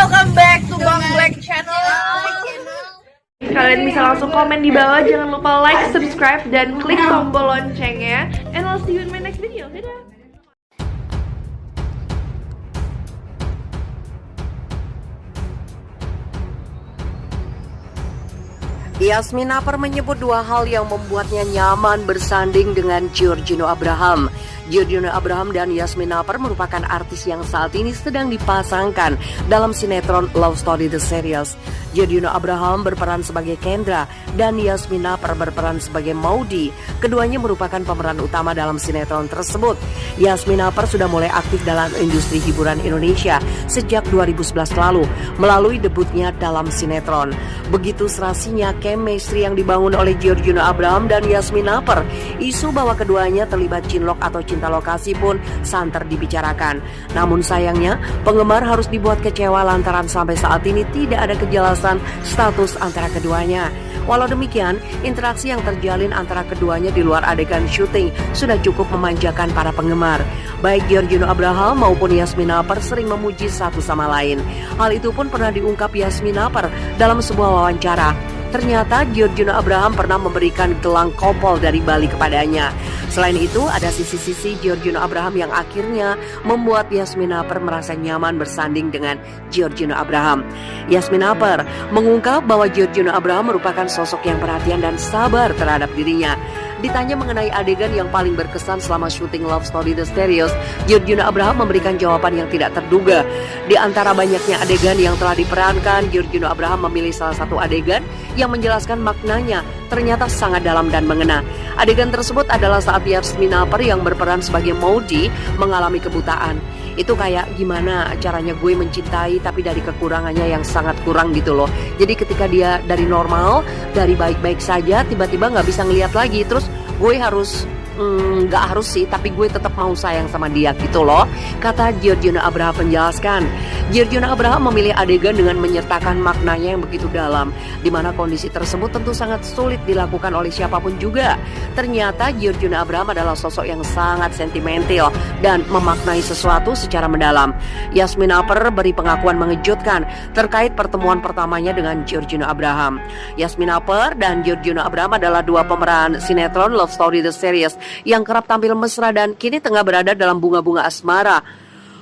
welcome back to Bang Black Channel. Kalian bisa langsung komen di bawah, jangan lupa like, subscribe, dan klik tombol loncengnya. And I'll see you in my next video. Dadah! Yasmin Napper menyebut dua hal yang membuatnya nyaman bersanding dengan Giorgino Abraham. Giorgino Abraham dan Yasmin Napper merupakan artis yang saat ini sedang dipasangkan dalam sinetron Love Story The Series. Giorgino Abraham berperan sebagai Kendra dan Yasmin Napper berperan sebagai Maudy. Keduanya merupakan pemeran utama dalam sinetron tersebut. Yasmin Napper sudah mulai aktif dalam industri hiburan Indonesia sejak 2011 lalu melalui debutnya dalam sinetron. Begitu serasinya chemistry yang dibangun oleh Giorgino Abraham dan Yasmin Napper. Isu bahwa keduanya terlibat cinlok atau cinta lokasi pun santer dibicarakan. Namun sayangnya, penggemar harus dibuat kecewa lantaran sampai saat ini tidak ada kejelasan status antara keduanya. Walau demikian, interaksi yang terjalin antara keduanya di luar adegan syuting sudah cukup memanjakan para penggemar. Baik Giorgino Abraham maupun Yasmin Napper sering memuji satu sama lain. Hal itu pun pernah diungkap Yasmin Napper dalam sebuah wawancara. Ternyata Giorgino Abraham pernah memberikan gelang kopol dari Bali kepadanya. Selain itu, ada sisi-sisi Giorgino Abraham yang akhirnya membuat Yasmin Napper merasa nyaman bersanding dengan Giorgino Abraham. Yasmin Napper mengungkap bahwa Giorgino Abraham merupakan sosok yang perhatian dan sabar terhadap dirinya. Ditanya mengenai adegan yang paling berkesan selama syuting Love Story The Series, Giorgino Abraham memberikan jawaban yang tidak terduga. Di antara banyaknya adegan yang telah diperankan, Giorgino Abraham memilih salah satu adegan yang menjelaskan maknanya ternyata sangat dalam dan mengena. Adegan tersebut adalah saat Yasmin Napper yang berperan sebagai Maudy mengalami kebutaan. Itu kayak gimana caranya gue mencintai tapi dari kekurangannya yang sangat kurang gitu loh. Jadi ketika dia dari normal, dari baik-baik saja, tiba-tiba gak bisa ngelihat lagi. Terus gue harus gak harus sih, tapi gue tetap mau sayang sama dia gitu loh, kata Giorgino Abraham menjelaskan. Giorgino Abraham memilih adegan dengan menyertakan maknanya yang begitu dalam, di mana kondisi tersebut tentu sangat sulit dilakukan oleh siapapun juga. Ternyata Giorgino Abraham adalah sosok yang sangat sentimental dan memaknai sesuatu secara mendalam. Yasmin Napper beri pengakuan mengejutkan terkait pertemuan pertamanya dengan Giorgino Abraham. Yasmin Napper dan Giorgino Abraham adalah dua pemeran sinetron Love Story The Series yang kerap tampil mesra dan kini tengah berada dalam bunga-bunga asmara.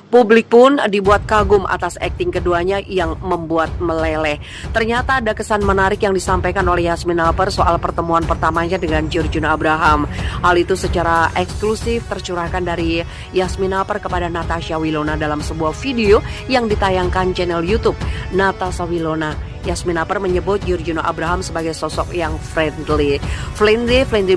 Publik pun dibuat kagum atas akting keduanya yang membuat meleleh. Ternyata ada kesan menarik yang disampaikan oleh Yasmin Napper soal pertemuan pertamanya dengan Giorgino Abraham. Hal itu secara eksklusif tercurahkan dari Yasmin Napper kepada Natasha Wilona dalam sebuah video yang ditayangkan channel YouTube Natasha Wilona. Yasmin Napper menyebut Giorgino Abraham sebagai sosok yang friendly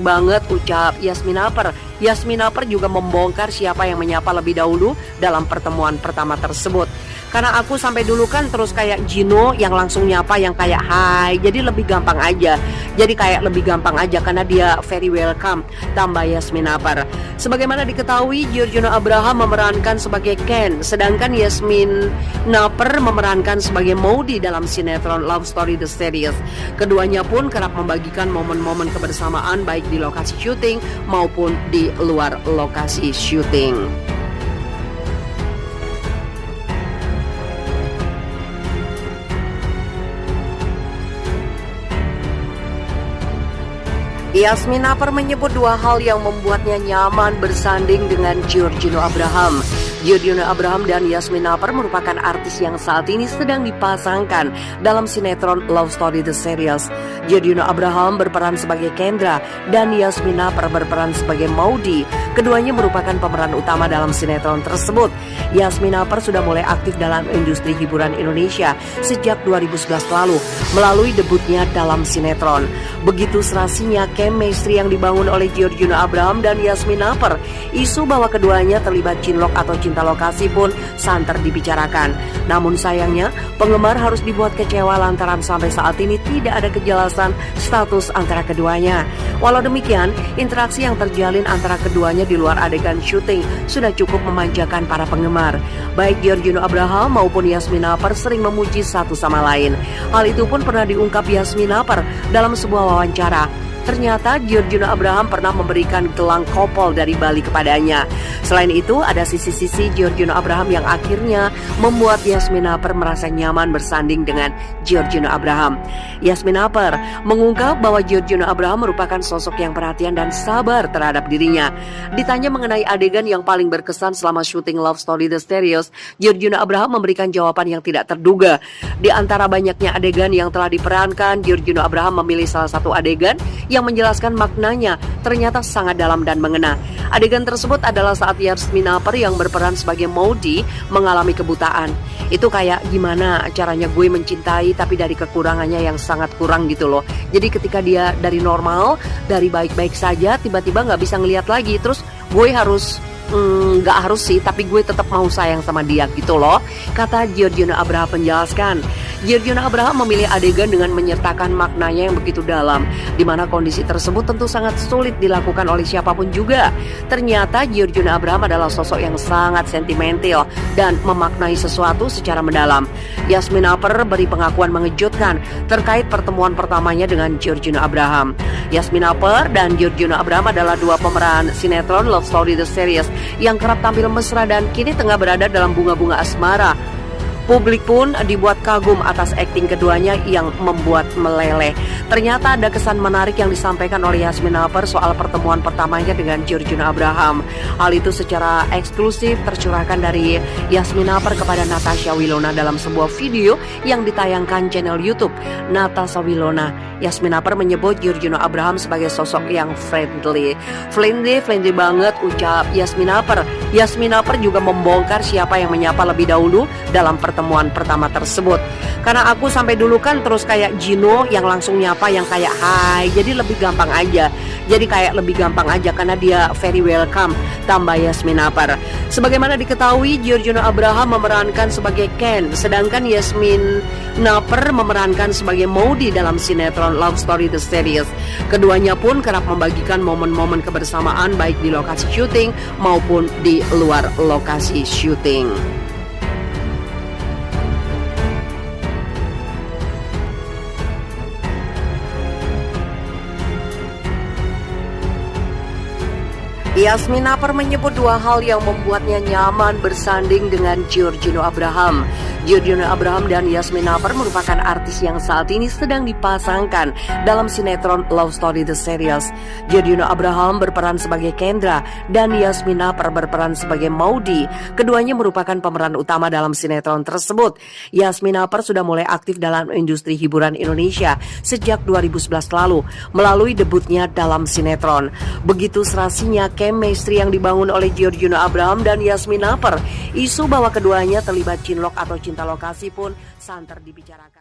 banget, ucap Yasmin Napper. Yasmin Napper juga membongkar siapa yang menyapa lebih dahulu dalam pertemuan pertama tersebut. Karena aku sampai dulu kan terus kayak Gino yang langsung nyapa yang kayak hai, jadi lebih gampang aja. Jadi kayak lebih gampang aja karena dia very welcome, tambah Yasmin Napper. Sebagaimana diketahui, Giorgino Abraham memerankan sebagai Ken, sedangkan Yasmin Napper memerankan sebagai Maudy dalam sinetron Love Story The Series. Keduanya pun kerap membagikan momen-momen kebersamaan baik di lokasi syuting maupun di luar lokasi syuting. Yasmin Napper menyebut dua hal yang membuatnya nyaman bersanding dengan Giorgino Abraham. Giorgino Abraham dan Yasmin Napper merupakan artis yang saat ini sedang dipasangkan dalam sinetron Love Story The Series. Giorgino Abraham berperan sebagai Kendra dan Yasmin Napper berperan sebagai Maudy. Keduanya merupakan pemeran utama dalam sinetron tersebut. Yasmin Napper sudah mulai aktif dalam industri hiburan Indonesia sejak 2011 lalu melalui debutnya dalam sinetron. Begitu serasinya chemistry yang dibangun oleh Giorgino Abraham dan Yasmin Napper. Isu bahwa keduanya terlibat cinlok atau cinta lokasi pun santer dibicarakan. Namun sayangnya, penggemar harus dibuat kecewa lantaran sampai saat ini tidak ada kejelasan status antara keduanya. Walau demikian, interaksi yang terjalin antara keduanya di luar adegan syuting sudah cukup memanjakan para penggemar. Baik Giorgino Abraham maupun Yasmin Napper sering memuji satu sama lain. Hal itu pun pernah diungkap Yasmin Napper dalam sebuah wawancara. Ternyata Giorgino Abraham pernah memberikan gelang kopol dari Bali kepadanya. Selain itu, ada sisi-sisi Giorgino Abraham yang akhirnya membuat Yasmin Naper merasa nyaman bersanding dengan Giorgino Abraham. Yasmin Naper mengungkap bahwa Giorgino Abraham merupakan sosok yang perhatian dan sabar terhadap dirinya. Ditanya mengenai adegan yang paling berkesan selama syuting Love Story The Series, Giorgino Abraham memberikan jawaban yang tidak terduga. Di antara banyaknya adegan yang telah diperankan, Giorgino Abraham memilih salah satu adegan yang menjelaskan maknanya ternyata sangat dalam dan mengena. Adegan tersebut adalah saat Yasmin Naper yang berperan sebagai Maudie mengalami kebutaan. Itu kayak gimana caranya gue mencintai tapi dari kekurangannya yang sangat kurang gitu loh. Jadi ketika dia dari normal, dari baik-baik saja, tiba-tiba gak bisa ngelihat lagi. Terus gue harus nggak harus sih, tapi gue tetap mau sayang sama dia gitu loh, kata Giorgino Abraham menjelaskan. Giorgino Abraham memilih adegan dengan menyertakan maknanya yang begitu dalam, di mana kondisi tersebut tentu sangat sulit dilakukan oleh siapapun juga. Ternyata Giorgino Abraham adalah sosok yang sangat sentimental dan memaknai sesuatu secara mendalam. Yasmin Naper beri pengakuan mengejutkan terkait pertemuan pertamanya dengan Giorgino Abraham. Yasmin Naper dan Giorgino Abraham adalah dua pemeran sinetron Love Story The Series yang kerap tampil mesra dan kini tengah berada dalam bunga-bunga asmara. Publik pun dibuat kagum atas akting keduanya yang membuat meleleh. Ternyata ada kesan menarik yang disampaikan oleh Yasmin Naper soal pertemuan pertamanya dengan Giorgino Abraham. Hal itu secara eksklusif tercurahkan dari Yasmin Naper kepada Natasha Wilona dalam sebuah video yang ditayangkan channel YouTube Natasha Wilona. Yasmin Naper menyebut Giorgino Abraham sebagai sosok yang friendly banget, ucap Yasmin Naper. Yasmin Naper juga membongkar siapa yang menyapa lebih dahulu dalam pertemuan pertama tersebut. Karena aku sampai dulu kan terus kayak Gino yang langsung nyapa yang kayak hai, jadi lebih gampang aja. Jadi kayak lebih gampang aja karena dia very welcome, tambah Yasmin Naper. Sebagaimana diketahui, Giorgino Abraham memerankan sebagai Ken, sedangkan Yasmin Naper memerankan sebagai Maudie dalam sinetron Love Story The Series. Keduanya pun kerap membagikan momen-momen kebersamaan baik di lokasi syuting maupun di luar lokasi syuting. Yasmin Naper menyebut dua hal yang membuatnya nyaman bersanding dengan Giorgino Abraham. Giorgino Abraham dan Yasmin Naper merupakan artis yang saat ini sedang dipasangkan dalam sinetron Love Story The Series. Giorgino Abraham berperan sebagai Kendra dan Yasmin Naper berperan sebagai Maudie. Keduanya merupakan pemeran utama dalam sinetron tersebut. Yasmin Naper sudah mulai aktif dalam industri hiburan Indonesia sejak 2011 lalu melalui debutnya dalam sinetron. Begitu serasinya chemistry yang dibangun oleh Giorgino Abraham dan Yasmin Naper. Isu bahwa keduanya terlibat cinlok atau cinta lokasi pun santer dibicarakan.